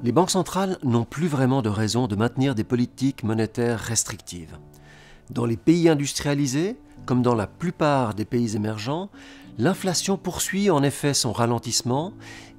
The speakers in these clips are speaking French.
Les banques centrales n'ont plus vraiment de raison de maintenir des politiques monétaires restrictives. Dans les pays industrialisés, comme dans la plupart des pays émergents, l'inflation poursuit en effet son ralentissement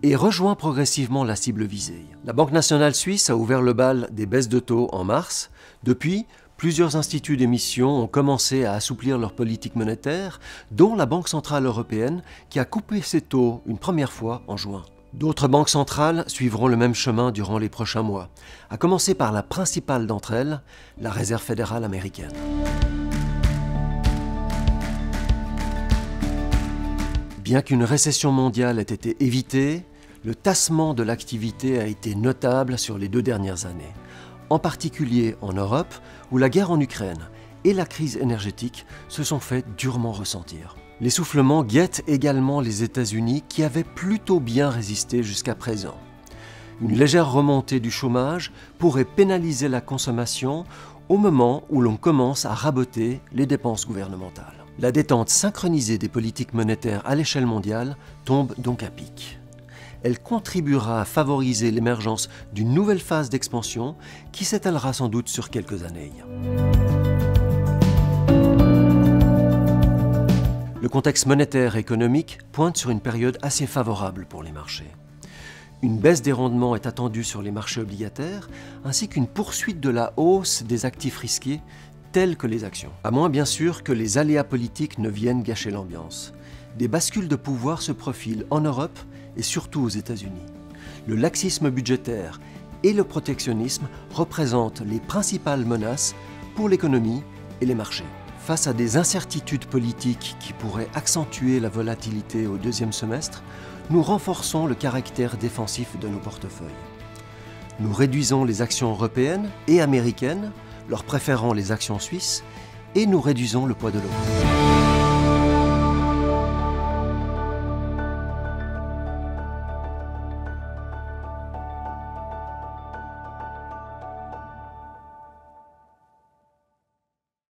et rejoint progressivement la cible visée. La Banque nationale suisse a ouvert le bal des baisses de taux en mars. Depuis, plusieurs instituts d'émission ont commencé à assouplir leur politique monétaire, dont la Banque centrale européenne qui a coupé ses taux une première fois en juin. D'autres banques centrales suivront le même chemin durant les prochains mois, à commencer par la principale d'entre elles, la Réserve fédérale américaine. Bien qu'une récession mondiale ait été évitée, le tassement de l'activité a été notable sur les 2 dernières années, en particulier en Europe, où la guerre en Ukraine et la crise énergétique se sont fait durement ressentir. L'essoufflement guette également les États-Unis qui avaient plutôt bien résisté jusqu'à présent. Une légère remontée du chômage pourrait pénaliser la consommation au moment où l'on commence à raboter les dépenses gouvernementales. La détente synchronisée des politiques monétaires à l'échelle mondiale tombe donc à pic. Elle contribuera à favoriser l'émergence d'une nouvelle phase d'expansion qui s'étalera sans doute sur quelques années. Le contexte monétaire et économique pointe sur une période assez favorable pour les marchés. Une baisse des rendements est attendue sur les marchés obligataires, ainsi qu'une poursuite de la hausse des actifs risqués, tels que les actions. À moins bien sûr que les aléas politiques ne viennent gâcher l'ambiance. Des bascules de pouvoir se profilent en Europe et surtout aux États-Unis. Le laxisme budgétaire et le protectionnisme représentent les principales menaces pour l'économie et les marchés. Face à des incertitudes politiques qui pourraient accentuer la volatilité au 2e semestre, nous renforçons le caractère défensif de nos portefeuilles. Nous réduisons les actions européennes et américaines, leur préférant les actions suisses, et nous réduisons le poids de l'euro.